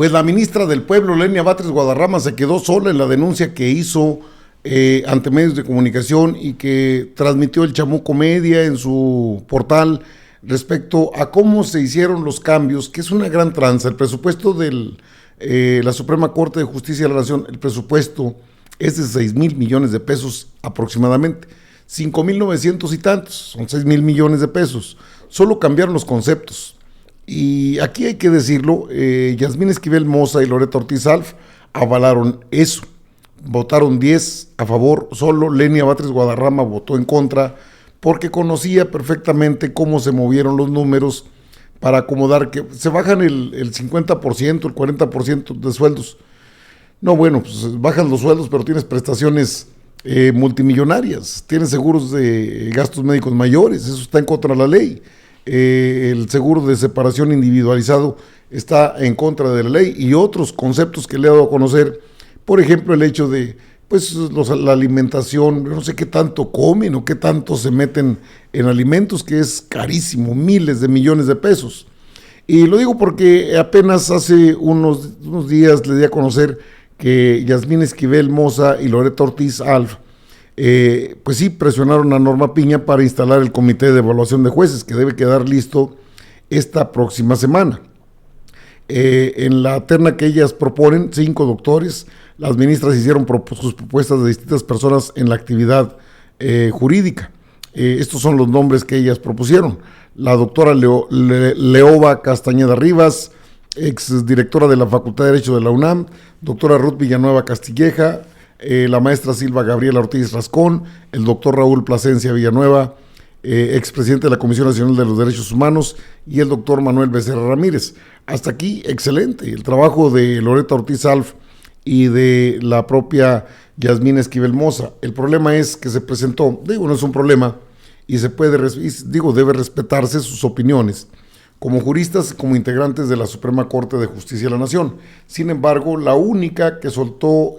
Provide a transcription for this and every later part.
Pues la ministra del Pueblo, Lenia Batres Guadarrama, se quedó sola en la denuncia que hizo ante medios de comunicación y que transmitió el Chamuco Media en su portal respecto a cómo se hicieron los cambios, que es una gran tranza. El presupuesto de la Suprema Corte de Justicia de la Nación, el presupuesto es de 6,000 millones de pesos aproximadamente, 5,900 y tantos, son 6,000 millones de pesos. Solo cambiaron los conceptos. Y aquí hay que decirlo, Yasmín Esquivel Moza y Loreto Ortiz Alf avalaron eso, votaron 10 a favor, solo Lenia Batres Guadarrama votó en contra, porque conocía perfectamente cómo se movieron los números para acomodar, que se bajan el 50%, el 40% de sueldos. No, bueno, pues bajan los sueldos, pero tienes prestaciones multimillonarias, tienes seguros de gastos médicos mayores, eso está en contra de la ley. El seguro de separación individualizado está en contra de la ley y otros conceptos que le he dado a conocer, por ejemplo el hecho de pues la alimentación, no sé qué tanto comen o qué tanto se meten en alimentos, que es carísimo, miles de millones de pesos. Y lo digo porque apenas hace unos días le di a conocer que Yasmín Esquivel Moza y Loreto Ortiz Alf pues sí, presionaron a Norma Piña para instalar el comité de evaluación de jueces, que debe quedar listo esta próxima semana. En la terna que ellas proponen, 5 doctores, las ministras hicieron sus propuestas de distintas personas en la actividad jurídica. Estos son los nombres que ellas propusieron. La doctora Leoba Castañeda Rivas, exdirectora de la Facultad de Derecho de la UNAM, doctora Ruth Villanueva Castilleja, la maestra Silva Gabriela Ortiz Rascón, el doctor Raúl Plasencia Villanueva, expresidente de la Comisión Nacional de los Derechos Humanos, y el doctor Manuel Becerra Ramírez. Hasta aquí, excelente. El trabajo de Loreto Ortiz Alf y de la propia Yasmín Esquivel Moza. El problema es que se presentó, no es un problema, y se puede, debe respetarse sus opiniones como juristas y como integrantes de la Suprema Corte de Justicia de la Nación. Sin embargo, la única que soltó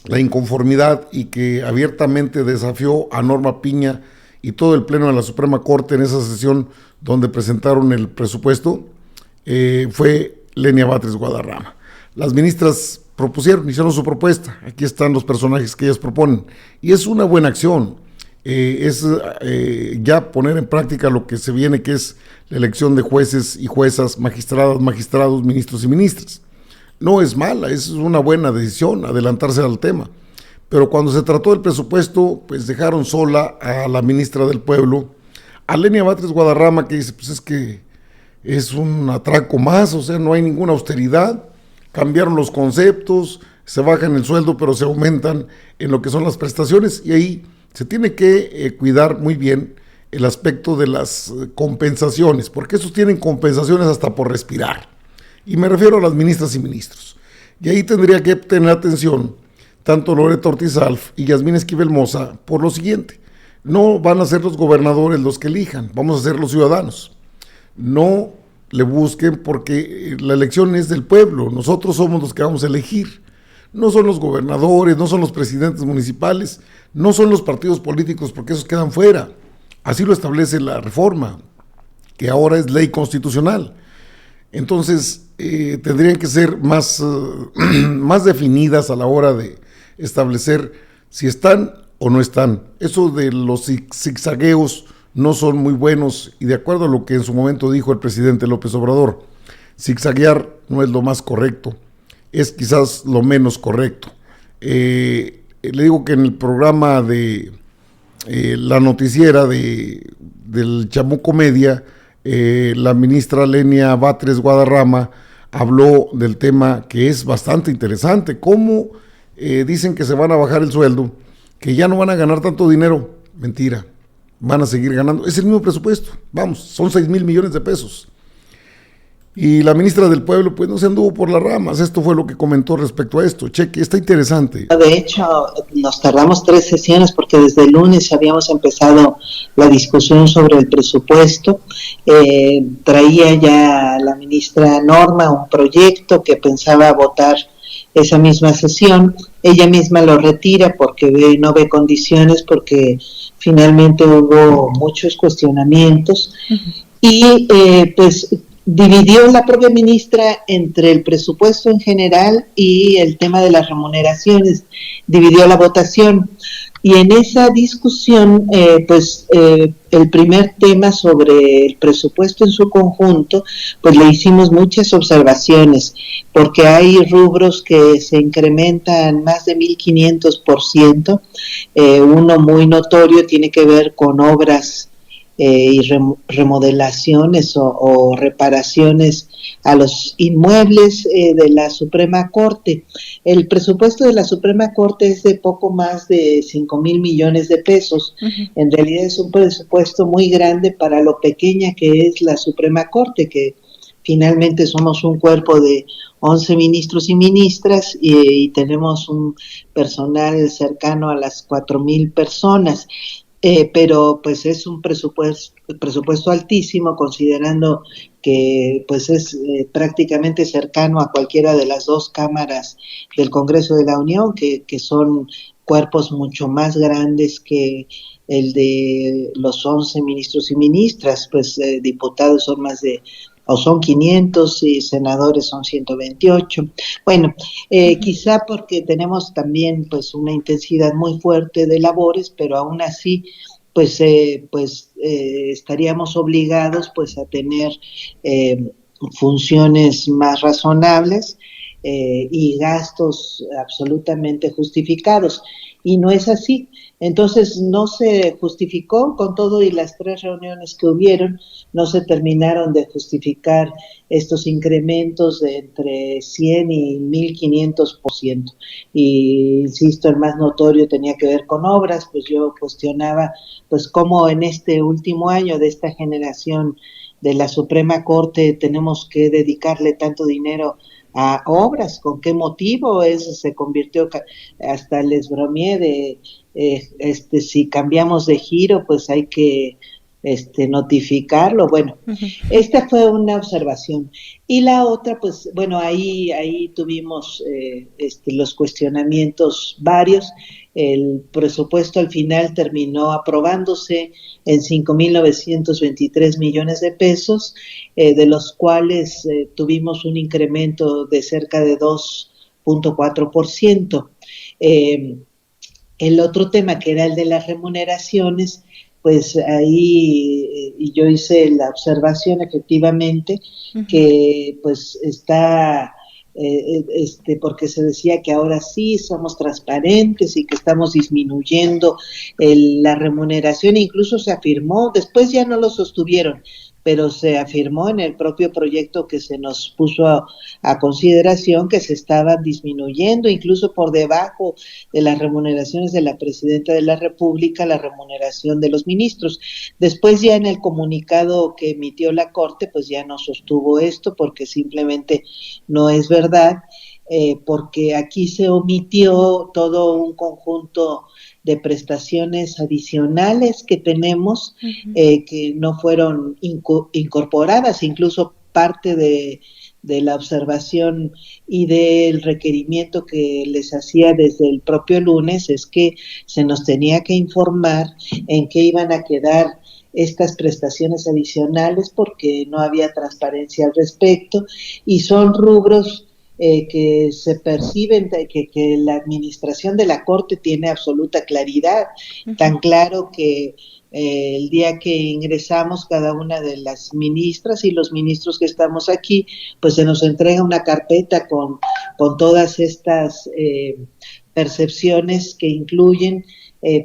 la inconformidad y que abiertamente desafió a Norma Piña y todo el pleno de la Suprema Corte en esa sesión donde presentaron el presupuesto, fue Lenia Batres Guadarrama. Las ministras hicieron su propuesta, aquí están los personajes que ellas proponen, y es una buena acción, es ya poner en práctica lo que se viene, que es la elección de jueces y juezas, magistradas, magistrados, ministros y ministras. No es mala, es una buena decisión adelantarse al tema, pero cuando se trató del presupuesto, pues dejaron sola a la ministra del Pueblo, a Lenia Batres Guadarrama, que dice, pues es que es un atraco más, o sea, no hay ninguna austeridad, cambiaron los conceptos, se bajan el sueldo, pero se aumentan en lo que son las prestaciones, y ahí se tiene que cuidar muy bien el aspecto de las compensaciones, porque esos tienen compensaciones hasta por respirar. Y me refiero a las ministras y ministros. Y ahí tendría que tener atención tanto Loreto Ortiz Alf y Yasmín Esquivel Moza por lo siguiente: no van a ser los gobernadores los que elijan, vamos a ser los ciudadanos. No le busquen, porque la elección es del pueblo, nosotros somos los que vamos a elegir. No son los gobernadores, no son los presidentes municipales, no son los partidos políticos, porque esos quedan fuera. Así lo establece la reforma, que ahora es ley constitucional. Entonces, tendrían que ser más definidas a la hora de establecer si están o no están. Eso de los zigzagueos no son muy buenos, y de acuerdo a lo que en su momento dijo el presidente López Obrador, zigzaguear no es lo más correcto, es quizás lo menos correcto. Le digo que en el programa de la noticiera del Chamuco Media, la ministra Lenia Batres Guadarrama habló del tema, que es bastante interesante, cómo dicen que se van a bajar el sueldo, que ya no van a ganar tanto dinero. Mentira, van a seguir ganando, es el mismo presupuesto, son 6,000 millones de pesos. Y la ministra del Pueblo pues no se anduvo por las ramas. Esto fue lo que comentó respecto a esto. Cheque, está interesante. De hecho, nos tardamos 3 sesiones porque desde el lunes habíamos empezado la discusión sobre el presupuesto. Traía ya la ministra Norma un proyecto que pensaba votar esa misma sesión. Ella misma lo retira porque no ve condiciones, porque finalmente hubo muchos cuestionamientos. Y pues dividió la propia ministra entre el presupuesto en general y el tema de las remuneraciones, dividió la votación. Y en esa discusión, el primer tema sobre el presupuesto en su conjunto, pues le hicimos muchas observaciones, porque hay rubros que se incrementan más de 1.500%. Uno muy notorio tiene que ver con obras y remodelaciones o reparaciones a los inmuebles de la Suprema Corte. El presupuesto de la Suprema Corte es de poco más de 5,000 millones de pesos. Uh-huh. En realidad es un presupuesto muy grande para lo pequeña que es la Suprema Corte, que finalmente somos un cuerpo de 11 ministros y ministras y tenemos un personal cercano a las 4,000 personas. Pero pues es un presupuesto altísimo, considerando que pues es prácticamente cercano a cualquiera de las dos cámaras del Congreso de la Unión, que son cuerpos mucho más grandes que el de los 11 ministros y ministras. Pues diputados son más de, o son 500 y senadores son 128. Bueno, quizá porque tenemos también pues una intensidad muy fuerte de labores, pero aún así estaríamos obligados pues a tener funciones más razonables y gastos absolutamente justificados. Y no es así. Entonces no se justificó, con todo y las 3 reuniones que hubieron, no se terminaron de justificar estos incrementos de entre 100 y 1.500%. Y insisto, el más notorio tenía que ver con obras. Pues yo cuestionaba pues cómo en este último año de esta generación de la Suprema Corte tenemos que dedicarle tanto dinero a obras. ¿Con qué motivo? Se convirtió, hasta les bromeé de si cambiamos de giro pues hay que notificarlo. Bueno, esta fue una observación. Y la otra, pues bueno, ahí tuvimos los cuestionamientos varios. El presupuesto al final terminó aprobándose en 5,923 millones de pesos, de los cuales tuvimos un incremento de cerca de 2.4%. El otro tema, que era el de las remuneraciones, pues ahí yo hice la observación efectivamente que pues está porque se decía que ahora sí somos transparentes y que estamos disminuyendo la remuneración. Incluso se afirmó, después ya no lo sostuvieron, pero se afirmó en el propio proyecto que se nos puso a consideración que se estaban disminuyendo, incluso por debajo de las remuneraciones de la Presidenta de la República, la remuneración de los ministros. Después ya en el comunicado que emitió la Corte, pues ya no sostuvo esto, porque simplemente no es verdad, porque aquí se omitió todo un conjunto de prestaciones adicionales que tenemos, que no fueron incorporadas. Incluso parte de la observación y del requerimiento que les hacía desde el propio lunes es que se nos tenía que informar en qué iban a quedar estas prestaciones adicionales, porque no había transparencia al respecto, y son rubros que se perciben que la administración de la Corte tiene absoluta claridad, tan claro que el día que ingresamos cada una de las ministras y los ministros que estamos aquí, pues se nos entrega una carpeta con todas estas percepciones que incluyen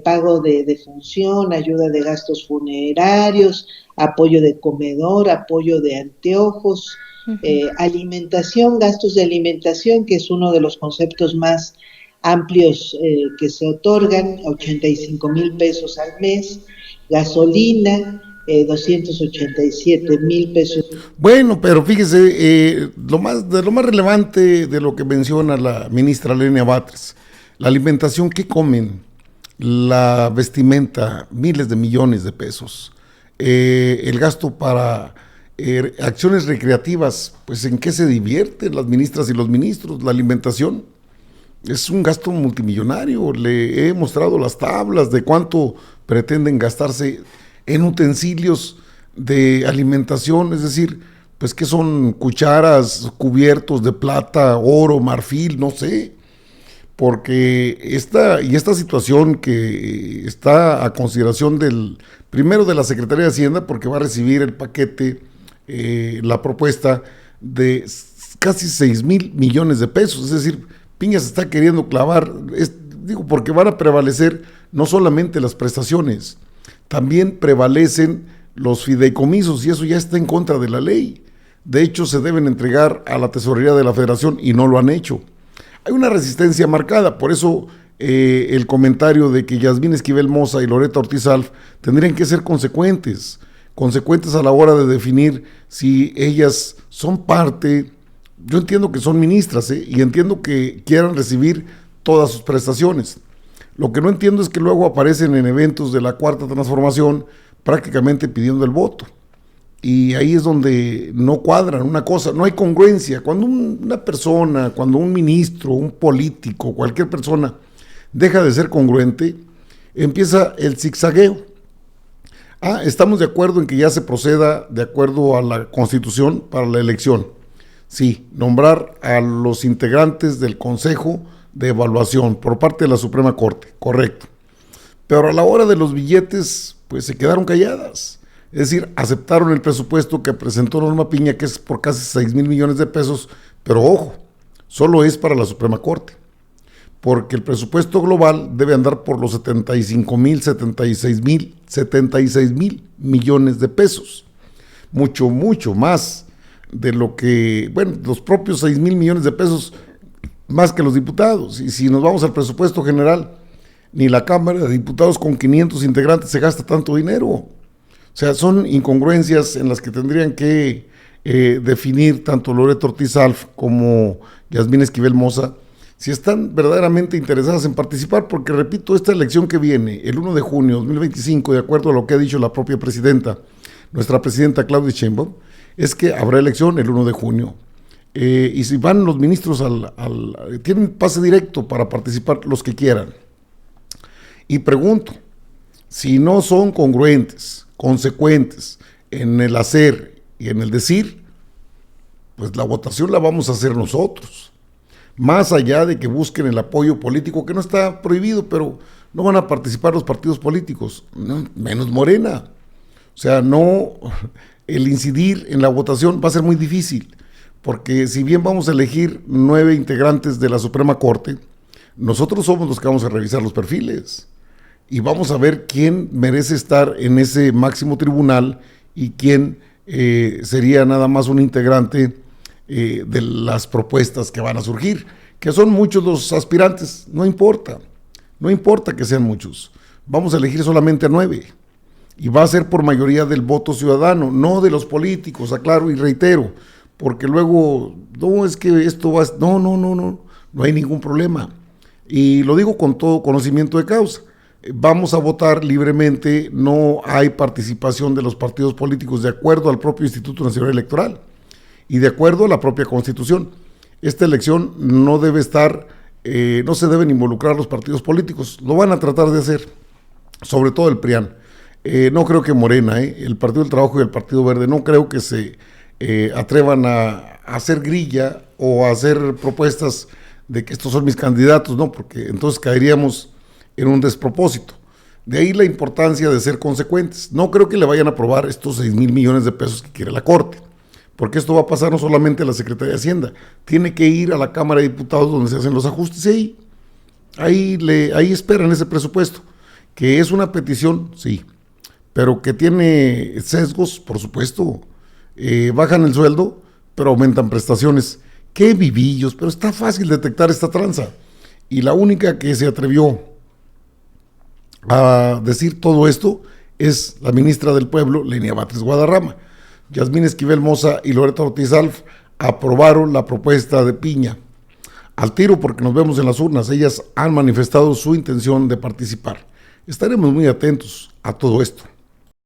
pago de función, ayuda de gastos funerarios, apoyo de comedor, apoyo de anteojos, alimentación, gastos de alimentación, que es uno de los conceptos más amplios que se otorgan, 85,000 pesos al mes, gasolina, 287,000 pesos. Bueno, pero fíjese, lo más relevante de lo que menciona la ministra Lenia Batres, la alimentación, ¿qué comen? La vestimenta, miles de millones de pesos, el gasto para acciones recreativas, pues ¿en qué se divierten las ministras y los ministros? La alimentación es un gasto multimillonario. Le he mostrado las tablas de cuánto pretenden gastarse en utensilios de alimentación, es decir, pues que son cucharas, cubiertos de plata, oro, marfil, no sé, porque esta situación que está a consideración primero de la Secretaría de Hacienda, porque va a recibir el paquete, la propuesta de casi 6,000 millones de pesos, es decir, Piña se está queriendo clavar, porque van a prevalecer no solamente las prestaciones, también prevalecen los fideicomisos y eso ya está en contra de la ley. De hecho, se deben entregar a la Tesorería de la Federación y no lo han hecho. Hay una resistencia marcada, por eso el comentario de que Yasmín Esquivel Moza y Loretta Ortiz Alf tendrían que ser consecuentes a la hora de definir si ellas son parte. Yo entiendo que son ministras, y entiendo que quieran recibir todas sus prestaciones. Lo que no entiendo es que luego aparecen en eventos de la Cuarta Transformación prácticamente pidiendo el voto. Y ahí es donde no cuadran una cosa, no hay congruencia. Cuando una persona, cuando un ministro, un político, cualquier persona deja de ser congruente, empieza el zigzagueo. Estamos de acuerdo en que ya se proceda de acuerdo a la Constitución para la elección. Sí, nombrar a los integrantes del Consejo de Evaluación por parte de la Suprema Corte, correcto. Pero a la hora de los billetes, pues se quedaron calladas. Es decir, aceptaron el presupuesto que presentó Norma Piña, que es por casi 6,000 millones de pesos, pero ojo, solo es para la Suprema Corte, porque el presupuesto global debe andar por los 76 mil millones de pesos. Mucho, mucho más de lo que, los propios 6,000 millones de pesos, más que los diputados. Y si nos vamos al presupuesto general, ni la Cámara de Diputados con 500 integrantes se gasta tanto dinero. O sea, son incongruencias en las que tendrían que definir tanto Loretta Ortiz Alf como Yasmín Esquivel Moza si están verdaderamente interesadas en participar, porque repito, esta elección que viene, el 1 de junio de 2025, de acuerdo a lo que ha dicho la propia presidenta, nuestra presidenta Claudia Sheinbaum, es que habrá elección el 1 de junio. Y si van los ministros tienen pase directo para participar los que quieran. Y pregunto, si no son congruentes, consecuentes en el hacer y en el decir, pues la votación la vamos a hacer nosotros. Más allá de que busquen el apoyo político, que no está prohibido, pero no van a participar los partidos políticos, no, menos Morena. O sea, el incidir en la votación va a ser muy difícil, porque si bien vamos a elegir 9 integrantes de la Suprema Corte, nosotros somos los que vamos a revisar los perfiles y vamos a ver quién merece estar en ese máximo tribunal y quién sería nada más un integrante de las propuestas que van a surgir, que son muchos los aspirantes, no importa que sean muchos, vamos a elegir solamente a 9 y va a ser por mayoría del voto ciudadano, no de los políticos, aclaro y reitero, porque luego, no es que esto va, no hay ningún problema, y lo digo con todo conocimiento de causa. Vamos a votar libremente, no hay participación de los partidos políticos de acuerdo al propio Instituto Nacional Electoral y de acuerdo a la propia Constitución. Esta elección no debe estar, no se deben involucrar los partidos políticos, lo van a tratar de hacer, sobre todo el PRIAN. No creo que Morena, el Partido del Trabajo y el Partido Verde, no creo que se atrevan a hacer grilla o a hacer propuestas de que estos son mis candidatos, no, porque entonces caeríamos en un despropósito. De ahí la importancia de ser consecuentes. No creo que le vayan a aprobar estos 6,000 millones de pesos que quiere la Corte, porque esto va a pasar no solamente a la Secretaría de Hacienda, tiene que ir a la Cámara de Diputados donde se hacen los ajustes y ahí esperan ese presupuesto, que es una petición, sí, pero que tiene sesgos, por supuesto. Bajan el sueldo, pero aumentan prestaciones. ¡Qué vivillos! Pero está fácil detectar esta tranza. Y la única que se atrevió a decir todo esto es la ministra del Pueblo, Lenia Batres Guadarrama. Yasmín Esquivel Moza y Loretta Ortiz Alf aprobaron la propuesta de Piña. Al tiro, porque nos vemos en las urnas. Ellas han manifestado su intención de participar. Estaremos muy atentos a todo esto.